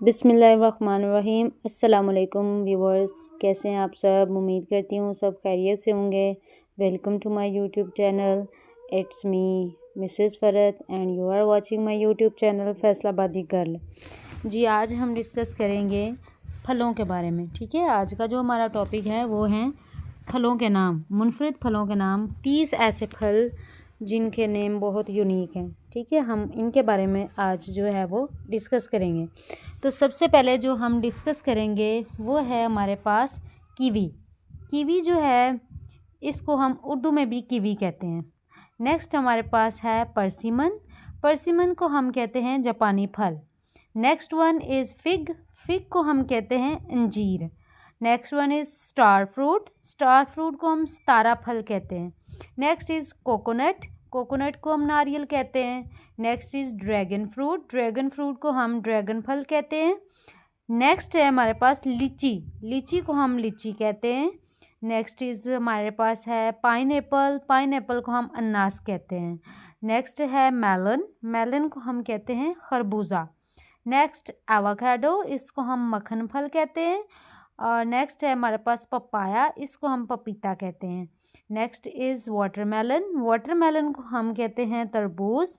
बिस्मिल्लाहिर्रहमानिर्रहीम। अस्सलाम वालेकुम व्यूवर्स, कैसे हैं आप सब। उम्मीद करती हूँ सब खैरियत से होंगे। Welcome to my YouTube channel. It's me Mrs Farhat and you are watching my YouTube channel Faisalabadi girl. जी, आज हम डिस्कस करेंगे फलों के बारे में। ठीक है, आज का जो हमारा टॉपिक है वो है फलों के नाम, मुनफरिद फलों के नाम। 30 ऐसे फल जिनके नेम बहुत यूनिक हैं। ठीक है, हम इनके बारे में आज जो है वो डिस्कस करेंगे। तो सबसे पहले जो हम डिस्कस करेंगे वो है हमारे पास कीवी। कीवी जो है इसको हम उर्दू में भी कीवी कहते हैं। नेक्स्ट हमारे पास है परसिमन। परसिमन को हम कहते हैं जापानी फल। Next one is fig. Fig को हम कहते हैं अंजीर। Next one is star fruit. Star fruit को हम सितारा फल कहते हैं। Next is coconut. कोकोनट को हम नारियल कहते हैं। Next is dragon fruit. Dragon fruit को हम ड्रैगन फल कहते हैं। नेक्स्ट है हमारे पास लीची। लीची को हम लीची कहते हैं। नेक्स्ट इज़ हमारे पास है पाइनएप्पल। पाइनएप्पल को हम अनानास कहते हैं। नेक्स्ट है मेलन। मेलन को हम कहते हैं खरबूजा। नेक्स्ट एवोकाडो, इसको हम मक्खन फल कहते हैं। और नेक्स्ट है हमारे पास पपाया, इसको हम पपीता कहते हैं। Next is watermelon. वाटरमेलन को हम कहते हैं तरबूज।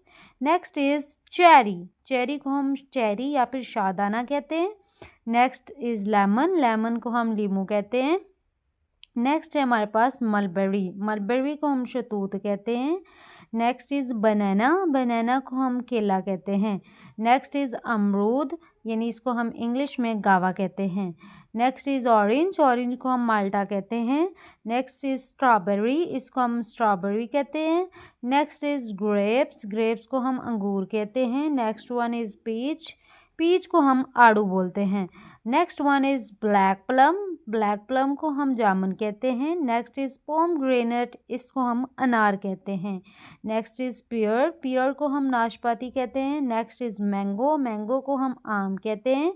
Next is cherry. चेरी को हम चेरी या फिर शादाना कहते हैं। Next is lemon. लेमन को हम लीमू कहते हैं। नेक्स्ट है हमारे पास मलबेरी। मलबेरी को हम शतूत कहते हैं। नेक्स्ट इज़ बनाना। बनाना को हम केला कहते हैं। नेक्स्ट इज़ अमरूद, यानी इसको हम इंग्लिश में गावा कहते हैं। Next is orange. ऑरेंज को हम माल्टा कहते हैं। नेक्स्ट इज़ स्ट्रॉबेरी, इसको हम स्ट्रॉबेरी कहते हैं। Next is grapes. ग्रेप्स को हम अंगूर कहते हैं। Next one is peach. Peach को हम आड़ू बोलते हैं। Next one is black plum. Black plum को हम जामुन कहते हैं। नेक्स्ट इज़ पोमग्रेनेट, इसको हम अनार कहते हैं। नेक्स्ट इज़ पियर। पियर को हम नाशपाती कहते हैं। Next is mango. मैंगो को हम आम कहते हैं।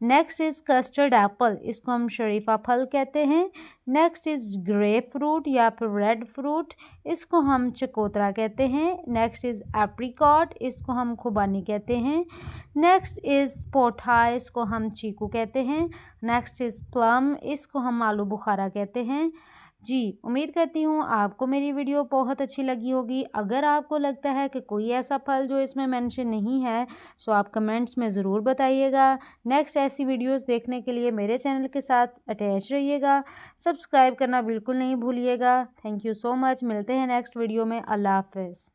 नेक्स्ट इज़ कस्टर्ड एप्पल, इसको हम शरीफा फल कहते हैं। नेक्स्ट इज़ ग्रेप फ्रूट या फिर रेड फ्रूट, इसको हम चकोतरा कहते हैं। नेक्स्ट इज़ एप्रिकॉट, इसको हम खुबानी कहते हैं। नेक्स्ट इज़ पोठा, इसको हम चीकू कहते हैं। नेक्स्ट इज़ प्लम, इसको हम आलू बुखारा कहते हैं। जी, उम्मीद करती हूँ आपको मेरी वीडियो बहुत अच्छी लगी होगी। अगर आपको लगता है कि कोई ऐसा फल जो इसमें मेंशन नहीं है सो आप कमेंट्स में ज़रूर बताइएगा। नेक्स्ट ऐसी वीडियोस देखने के लिए मेरे चैनल के साथ अटैच रहिएगा। सब्सक्राइब करना बिल्कुल नहीं भूलिएगा। Thank you so much. मिलते हैं नेक्स्ट वीडियो में। अल्लाह हाफ़िज़।